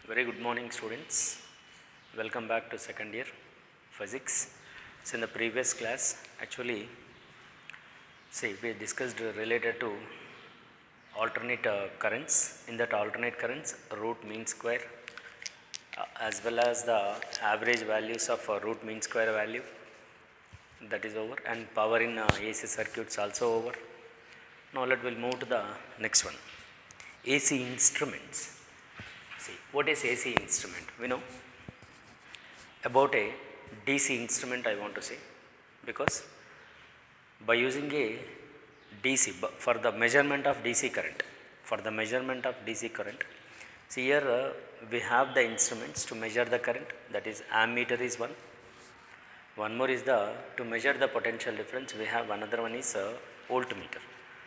Very good morning, students. Welcome back to second year physics. So in the previous class, actually, we discussed related to alternate currents. In that alternate currents, root mean square as well as the average values of root mean square value, that is over, and power in AC circuits also over. Now let we'll move to the next one, AC instruments. See, what is AC instrument? We know about a DC instrument, I want to say, because by using a DC for the measurement of DC current, see here we have the instruments to measure the current, that is ammeter is one more is to measure the potential difference, we have another one is voltmeter.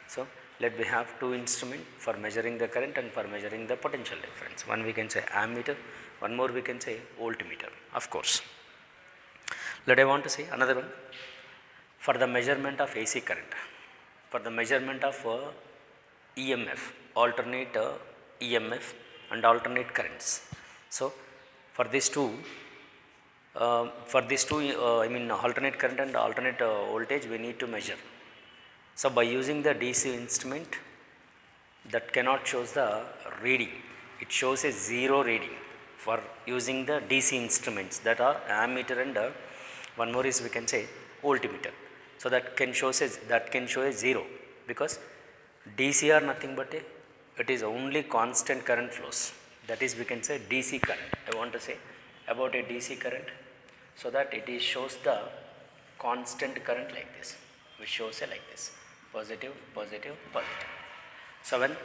So let we have two instruments for measuring the current and for measuring the potential difference. One we can say ammeter, one more we can say voltmeter, of course. Let I want to say another one for the measurement of AC current, for the measurement of EMF, alternate EMF and alternate currents. So for these two, alternate current and alternate voltage we need to measure. So by using the DC instrument, that cannot shows the reading, it shows a zero reading for using the DC instruments, that are ammeter and one more is we can say voltmeter. So that can show a zero, because DC are nothing but it is only constant current flows, that is we can say DC current. I want to say about a DC current, so that it shows the constant current like this, which shows like this, positive, positive, positive. So when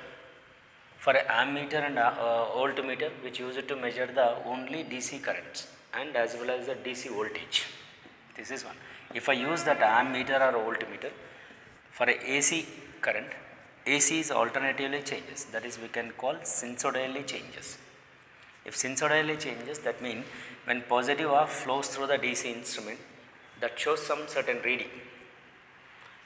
for a ammeter and voltmeter, which use it to measure the only DC currents and as well as the DC voltage. This is one. If I use that ammeter or voltmeter for a AC current, AC is alternatively changes, that is we can call sinusoidally changes. If sinusoidally changes, that means when positive half flows through the DC instrument, that shows some certain reading.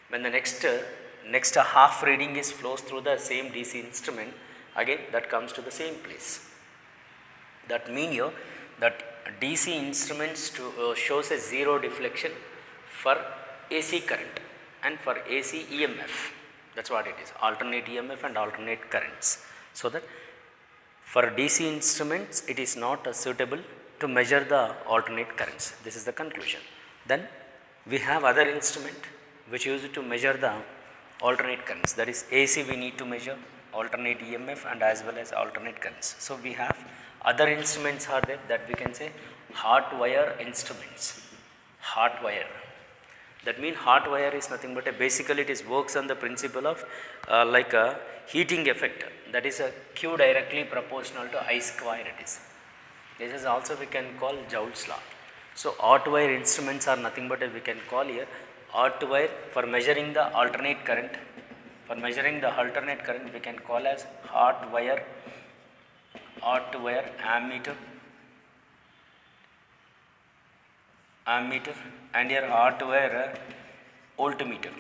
When the next half reading is flows through the same DC instrument, again that comes to the same place. That means here that DC instruments shows a zero deflection for AC current and for AC EMF. That's what it is, alternate EMF and alternate currents. So that for DC instruments it is not suitable to measure the alternate currents. This is the conclusion. Then we have other instrument which use it to measure the alternate currents, that is AC we need to measure, alternate EMF and as well as alternate currents. So we have other instruments are there, that we can say hot wire instruments. Hot wire, that means hot wire is nothing but basically it is works on the principle of like a heating effect, that is a Q directly proportional to I square it is. This is also we can call Joule's law. So hot wire instruments are nothing but we can call here hot wire for measuring the alternate current. For measuring the alternate current we can call as hot wire ammeter, and here hot wire voltmeter.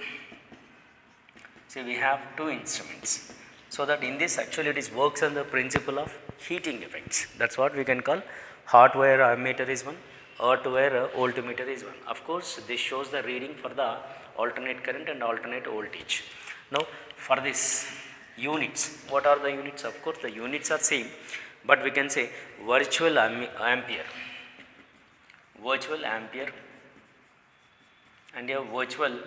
See, we have two instruments. So that in this actually it is works on the principle of heating effects. That's what we can call hot wire ammeter is one, hot wire voltmeter is one. Of course, this shows the reading for the alternate current and alternate voltage. Now, for this units, what are the units? Of course, the units are same, but we can say virtual ampere, and a virtual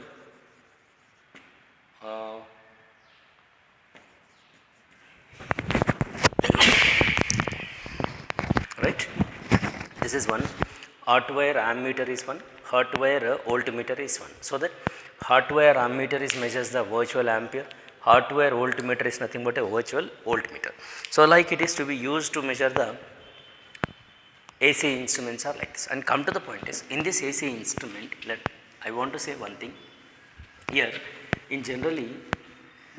right. This is one. Hot wire ammeter is one, hot wire voltmeter is one. So that hot wire ammeter is measures the virtual ampere, hot wire voltmeter is nothing but a virtual voltmeter. So like it is to be used to measure the AC instruments are like this. And come to the point is, in this AC instrument, I want to say one thing here. In generally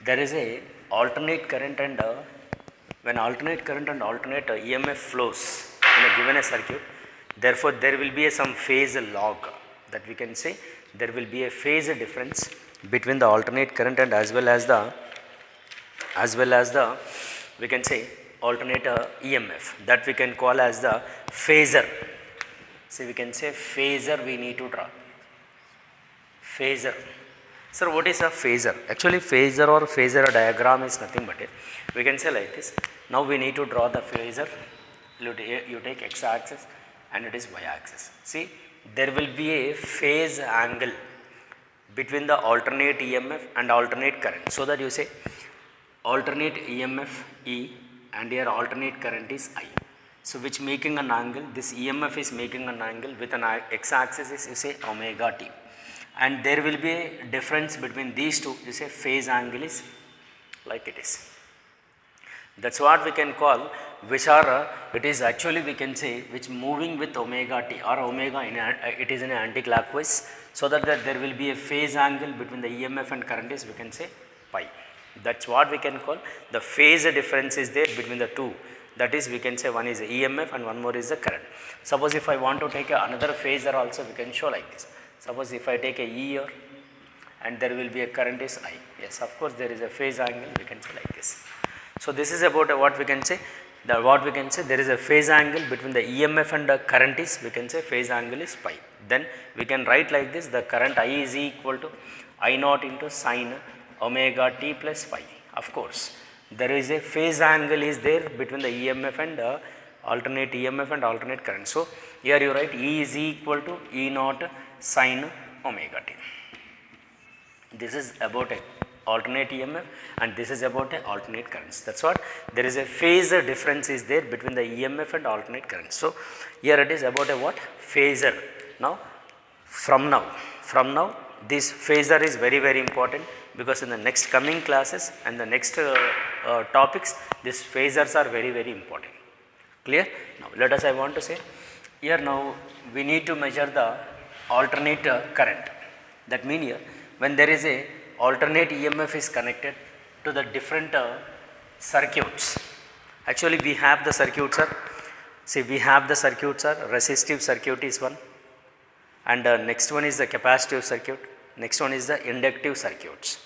there is a alternate current and when alternate current and alternate EMF flows in a given circuit, therefore there will be some phase log, that we can say there will be a phase difference between the alternate current and as well as the we can say alternate EMF, that we can call as the phasor. So we can say phasor we need to draw. Phasor. Sir, what is a phasor? Actually phasor or phasor diagram is nothing but it. We can say like this. Now we need to draw the phasor. You take x axis and it is y axis. See, there will be a phase angle between the alternate EMF and alternate current. So that you say alternate EMF E and your alternate current is I. So which making an angle, this EMF is making an angle with an x axis is you say omega t. And there will be a difference between these two, you say phase angle is like it is. That is what we can call, which are it is actually we can say which moving with omega t or omega in it is in anti-clockwise, so that there will be a phase angle between the EMF and current is we can say pi. That is what we can call the phase difference is there between the two. That is we can say one is EMF and one more is the current. Suppose if I want to take another phasor also we can show like this. Suppose if I take a E here and there will be a current is I. Yes, of course there is a phase angle we can say like this. So this is about what we can say. There is a phase angle between the EMF and the current is we can say phase angle is pi. Then we can write like this, the current I is equal to I naught into sine omega t plus phi. Of course there is a phase angle is there between the EMF and alternate EMF and alternate current. So here you write E is equal to E naught sine omega t. This is about a alternate EMF and this is about a alternate currents. That is what there is a phasor difference is there between the EMF and alternate currents. So here it is about a what? Phasor. Now from now this phasor is very important, because in the next coming classes and the next topics these phasors are very important. Clear? Now let us I want to say here now we need to measure the alternate current. That means here when there is a alternate EMF is connected to the different circuits. Actually we have the circuits are, see we have the circuits are resistive circuit is one, and next one is the capacitive circuit, next one is the inductive circuits,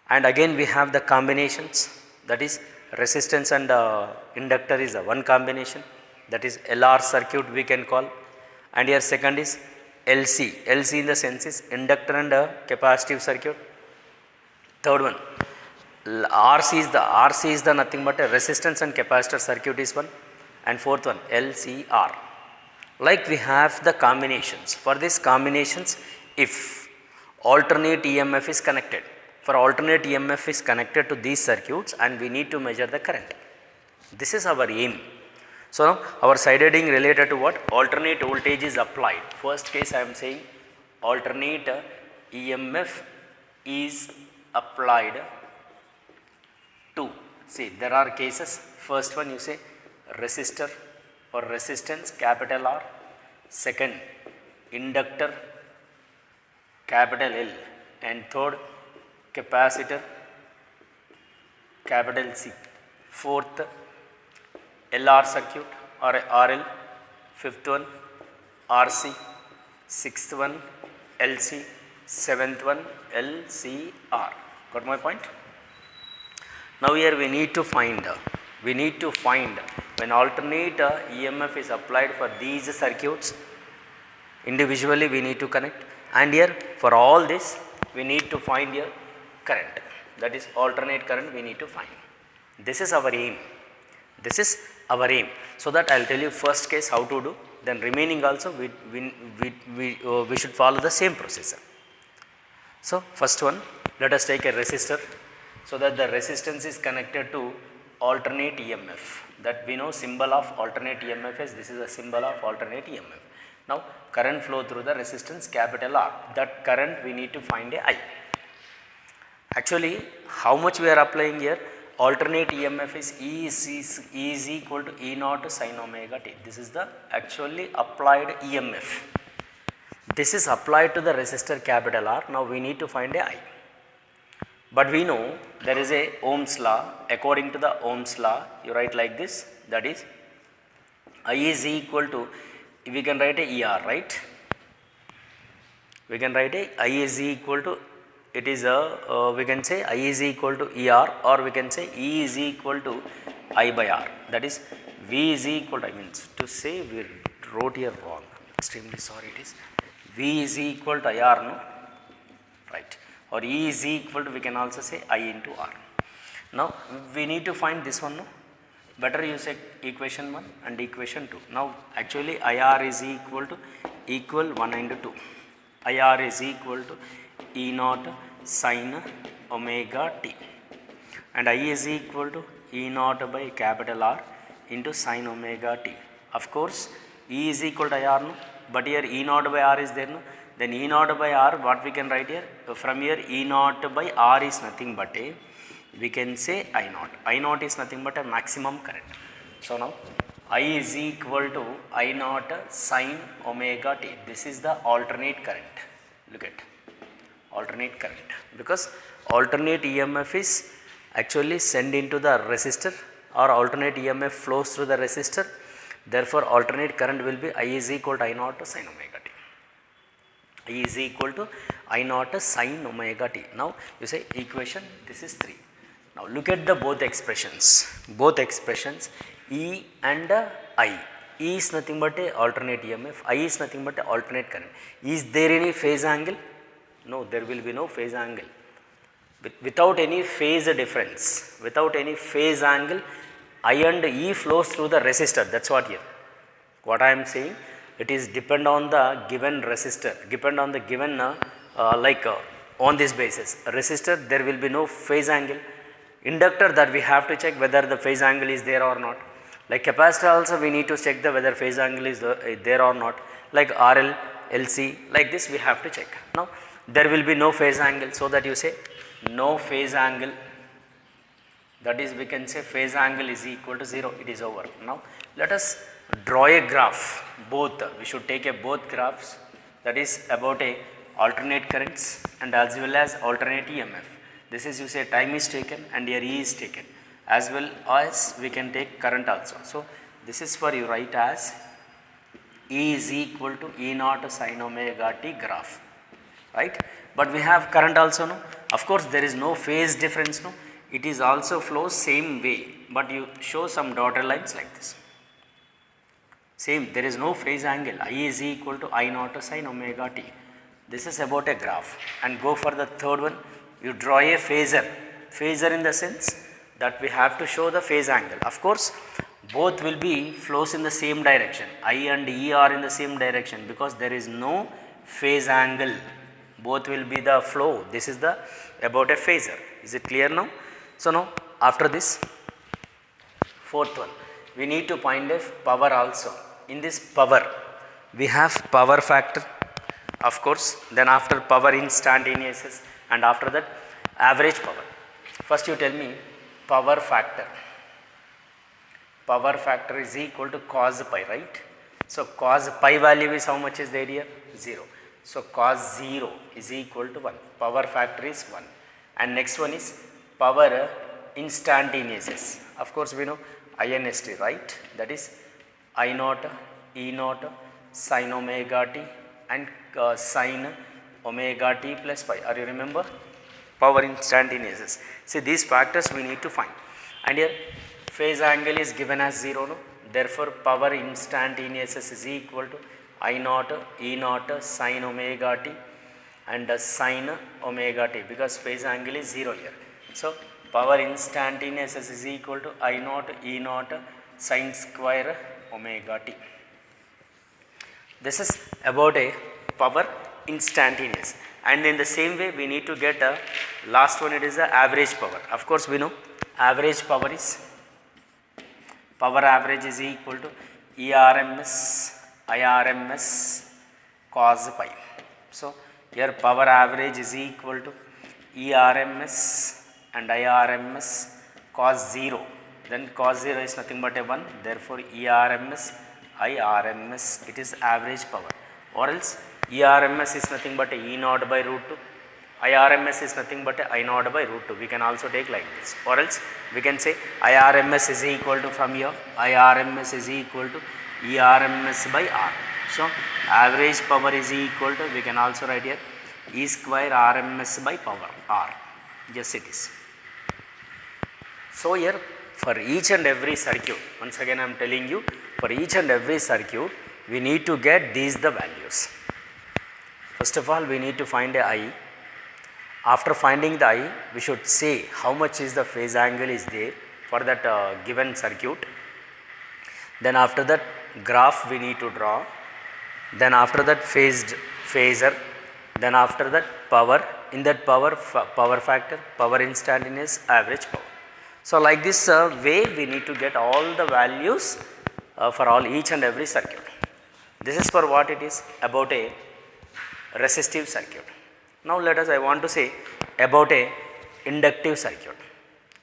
and again we have the combinations, that is resistance and inductor is one combination, that is LR circuit we can call, and here second is LC in the sense is inductor and capacitive circuit. Third one RC is the nothing but a resistance and capacitor circuit is one, and fourth one LCR. Like we have the combinations. For these combinations, if alternate EMF is connected, for alternate EMF is connected to these circuits and we need to measure the current. This is our aim. So now our side heading related to what? Alternate voltage is applied. First case I am saying alternate EMF is applied to, see there are cases. First one you say resistor or resistance capital R, second inductor capital L, and third capacitor capital C, fourth LR circuit or RL, fifth one RC, sixth one LC, seventh one LCR. Got my point? Now here we need to find when alternate EMF is applied for these circuits, individually we need to connect, and here for all this we need to find here current, that is alternate current we need to find. This is our aim. So that I will tell you first case how to do, then remaining also we should follow the same procedure. So first one, let us take a resistor, so that the resistance is connected to alternate EMF, that we know symbol of alternate EMF is, this is a symbol of alternate EMF. Now current flow through the resistance capital R, that current we need to find a I. Actually how much we are applying here? Alternate EMF is E is equal to E naught sin omega t. This is the actually applied EMF. This is applied to the resistor capital R. Now we need to find a I. But we know there is a Ohm's law. According to the Ohm's law, you write like this, that is I is equal to, we can write a ER, right? We can write a I is equal to, it is a we can say I is equal to ER, or we can say E is equal to I by R. That is V is equal to, I mean to say we wrote here wrong. Extremely sorry it is. V is equal to IR, no? Right. Or E is equal to, we can also say I into R. Now we need to find this one, no? Better you say equation 1 and equation 2. Now actually IR is equal to 1 and 2. IR is equal to E naught sin omega t, and I is equal to E naught by capital R into sin omega t. Of course E is equal to IR, no? But here E naught by R is there, no? Then E naught by R, what we can write here? From here E naught by R is nothing but a, we can say I naught. I naught is nothing but a maximum current. So now I is equal to I naught sin omega t. This is the alternate current. Look at alternate current, because alternate EMF is actually sent into the resistor, or alternate EMF flows through the resistor. Therefore alternate current will be I is equal to I naught sin omega t. I is equal to I naught sin omega t. Now you say equation, this is 3. Now look at the both expressions. Both expressions, E and I. E is nothing but a alternate EMF, I is nothing but a alternate current. Is there any phase angle? No, there will be no phase angle. Without any phase difference, without any phase angle, I and E flows through the resistor. That's what here. What I am saying, it is depend on the given resistor, depend on the given on this basis. Resistor, there will be no phase angle. Inductor, that we have to check whether the phase angle is there or not. Like capacitor also we need to check the whether phase angle is there or not. Like RL, LC, like this we have to check. Now there will be no phase angle, so that you say no phase angle, that is we can say phase angle is equal to 0, it is over. Now let us draw a graph, both, we should take a both graphs, that is about a alternate currents and as well as alternate EMF. This is, you say, time is taken and here E is taken, as well as we can take current also. So this is for you write as E is equal to E naught sin omega t graph, right? But we have current also, no? Of course there is no phase difference, no? It is also flows same way, but you show some dotted lines like this. Same, there is no phase angle. I is equal to I naught sin omega t. This is about a graph. And go for the third one, you draw a phasor. Phasor in the sense that we have to show the phase angle. Of course both will be flows in the same direction. I and E are in the same direction because there is no phase angle. Both will be the flow. This is the about a phasor. Is it clear now? So now after this, fourth one, we need to find a power also. In this power, we have power factor, of course, then after power instantaneous, and after that average power. First you tell me power factor. Power factor is equal to cos pi, right? So cos pi value is how much is there here? 0. So cos 0 is equal to 1. Power factor is 1. And next one is power instantaneous. Of course we know INST, right? That is I naught, E naught, sin omega t and sin omega t plus pi. Are you remember? Power instantaneous. See, these factors we need to find. And here phase angle is given as 0, no? Therefore power instantaneous is equal to I naught, E naught, sin omega t and sin omega t, because phase angle is 0 here. So power instantaneous is equal to I naught, E naught, sin square omega t. This is about a power instantaneous. And in the same way we need to get a last one, it is the average power. Of course we know average power is, power average is equal to ERMS, IRMS cos pi. So here power average is equal to ERMS and IRMS cos 0. Then cos 0 is nothing but a 1. Therefore ERMS, IRMS, it is average power. Or else ERMS is nothing but a E naught by root 2. IRMS is nothing but a I naught by root 2. We can also take like this. Or else we can say IRMS is equal to, from here, IRMS is equal to ERMS by R. So average power is equal to, we can also write here, E square RMS by power R. Yes, it is. So here for each and every circuit, once again I am telling you, for each and every circuit we need to get these the values. First of all we need to find a I. After finding the I, we should say how much is the phase angle is there for that given circuit. Then after that graph we need to draw. Then after that phasor. Then after that power. In that power factor, power instantaneous, average power. So like this way we need to get all the values for all each and every circuit. This is for what it is, about a resistive circuit. Now let us, I want to say about a inductive circuit.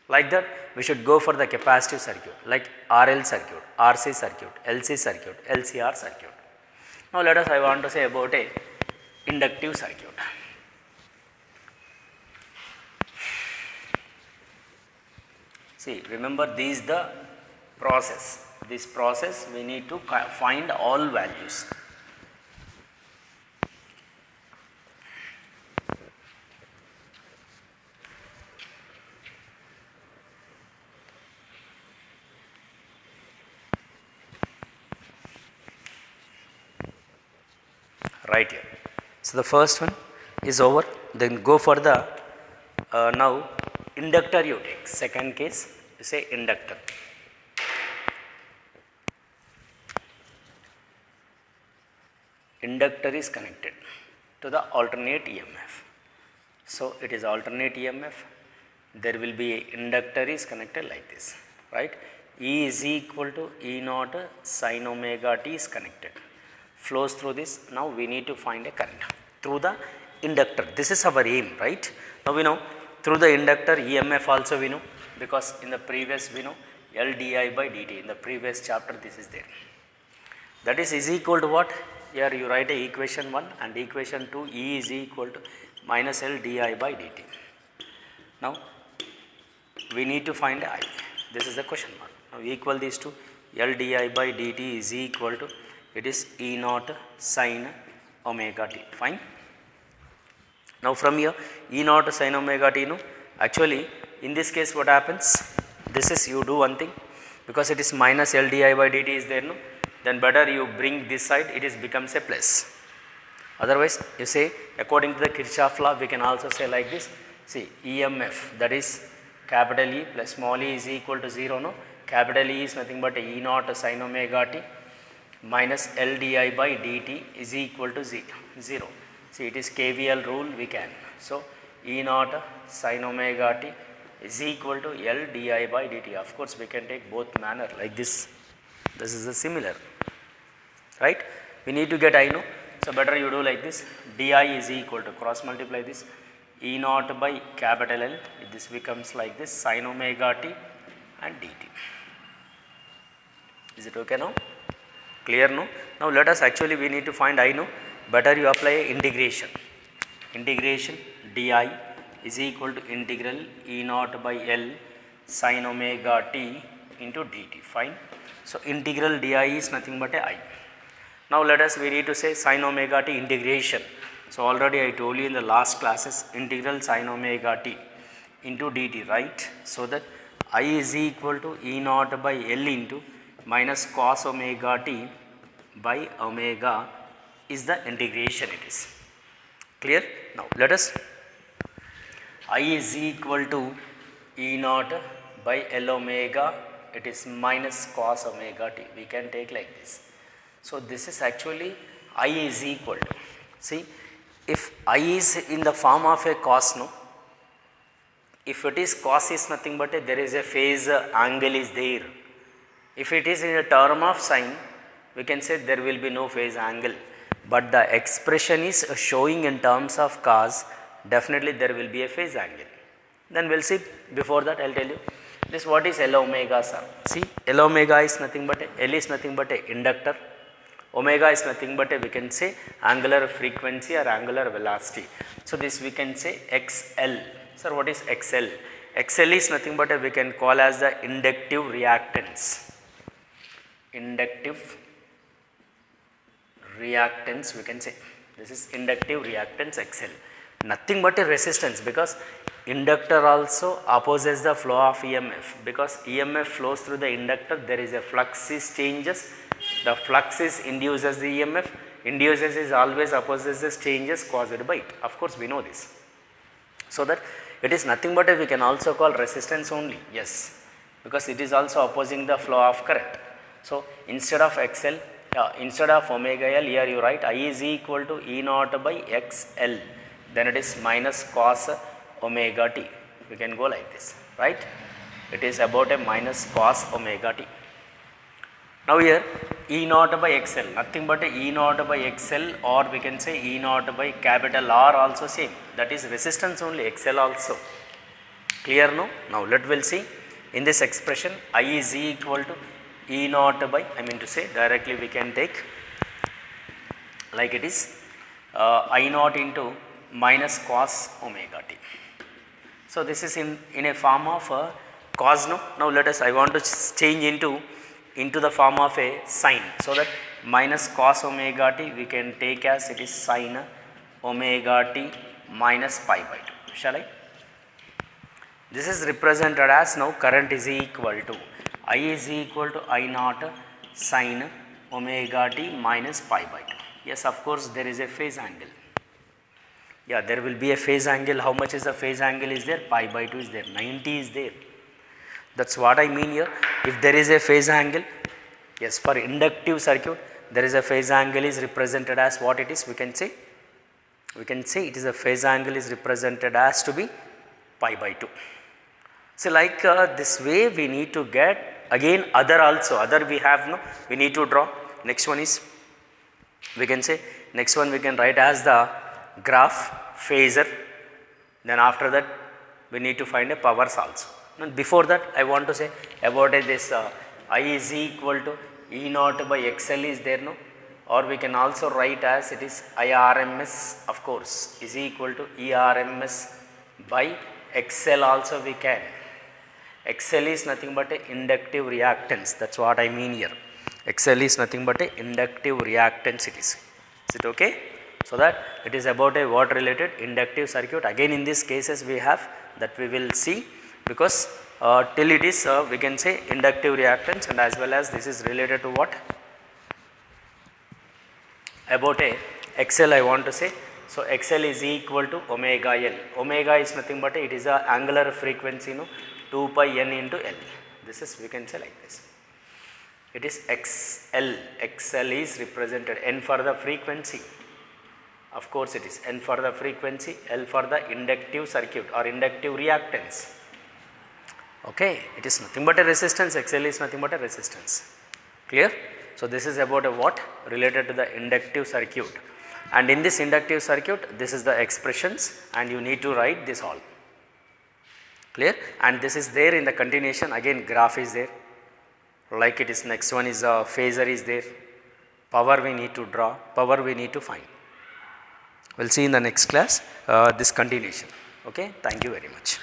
Like that we should go for the capacitive circuit like RL circuit, RC circuit, LC circuit, LCR circuit. Now let us, I want to say about a inductive circuit. See, remember this is the process. This process we need to find all values. Right here. So the first one is over. Then go for the now inductor you take. Second case you say inductor. Inductor is connected to the alternate EMF. So it is alternate EMF. There will be a inductor is connected like this, right? E is equal to E naught sin omega t is connected. Flows through this. Now we need to find a current through the inductor. This is our aim, right? Now we know through the inductor EMF also we know, because in the previous we know L di by dt. In the previous chapter this is there. That is equal to what? Here you write a equation 1 and equation 2, E is equal to minus L di by dt. Now we need to find I. This is the question mark. Now equal these two. L di by dt is equal to, it is E naught sin omega t. Fine. Now from here E naught sin omega t, no, actually in this case what happens, this is, you do one thing, because it is minus L di by dt is there, no, then better you bring this side, it is becomes a plus. Otherwise you say according to the Kirchhoff law we can also say like this. See, EMF, that is capital E plus small e is equal to 0, no, capital E is nothing but E naught sin omega t minus L di by dt is equal to 0. See, it is KVL rule we can. So E naught sin omega t is equal to L di by dt. Of course we can take both manner like this. This is a similar, right? We need to get I, no. So better you do like this. Di is equal to, cross multiply this, E naught by capital L. This becomes like this, sin omega t and dt. Is it okay now? Clear, no? Now let us, actually we need to find I, no. Better you apply integration. Integration di is equal to integral E naught by L sin omega t into dt. Fine. So integral di is nothing but a I. Now let us, we need to say sin omega t integration. So already I told you in the last classes, integral sin omega t into dt, right? So that I is equal to E naught by L into minus cos omega t by omega is the integration it is. Clear? Now let us, I is equal to E naught by L omega, it is minus cos omega t. We can take like this. So this is actually I is equal to, see, if I is in the form of a cos, no, if it is cos is nothing but there is a phase angle is there. If it is in a term of sine, we can say there will be no phase angle, but the expression is showing in terms of cos, definitely there will be a phase angle. Then we will see, before that I will tell you this, what is L omega, sir. See, L omega is nothing but L is nothing but a inductor, omega is nothing but we can say angular frequency or angular velocity. So this we can say XL. Sir, what is XL? XL is nothing but we can call as the inductive reactance. Inductive reactance we can say. This is inductive reactance XL. Nothing but a resistance, because Inductor also opposes the flow of EMF, because EMF flows through the inductor, there is a flux is changes, the flux is induces the EMF, induces is always opposes the changes caused by it. Of course, we know this. So that it is nothing but we can also call resistance only, yes, because it is also opposing the flow of current. So instead of XL, instead of omega L, here you write I is equal to E naught by XL, then it is minus cos omega t. We can go like this, right? It is about a minus cos omega t. Now here E naught by XL, nothing but a E naught by XL, or we can say E naught by capital R also same, that is resistance only, XL also. Clear no? Now let we'll see in this expression I is equal to E naught by, I mean to say directly we can take like it is I naught into minus cos omega t. So this is in a form of cos no. Now let us, I want to change into the form of a sine, so that minus cos omega t we can take as it is sine omega t minus pi by 2, shall I? This is represented as now current is equal to I is equal to I naught sine omega t minus pi by 2. Yes, of course there is a phase angle. Yeah, there will be a phase angle. How much is the phase angle is there? Pi by 2 is there, 90 is there. That's what I mean here. If there is a phase angle, yes, for inductive circuit, there is a phase angle is represented as what it is, we can say it is a phase angle is represented as to be pi by 2. So like this way we need to get, again other also, other we have no, we need to draw. Next one is, we can say, next one we can write as the graph phasor, then after that we need to find a powers also. And before that I want to say about this I is equal to E naught by XL is there no, or we can also write as it is IRMS, of course, is equal to ERMS by XL also we can. XL is nothing but a inductive reactance, that is what I mean here. XL is nothing but a inductive reactance it is. Is it okay? So that it is about a what related inductive circuit. Again in these cases we have that we will see, because till it is we can say inductive reactance, and as well as this is related to what? About a XL I want to say. So XL is equal to omega L. Omega is nothing but it is a angular frequency, no, 2 pi n into L. This is, we can say like this. It is XL. XL is represented, N for the frequency. Of course it is N for the frequency, L for the inductive circuit or inductive reactance. Okay, it is nothing but a resistance, XL is nothing but a resistance. Clear? So this is about a what? Related to the inductive circuit. And in this inductive circuit, this is the expressions, and you need to write this all. Clear? And this is there in the continuation, again graph is there. Like it is, next one is a phasor is there. Power we need to draw, power we need to find. We will see in the next class this continuation. Okay, thank you very much.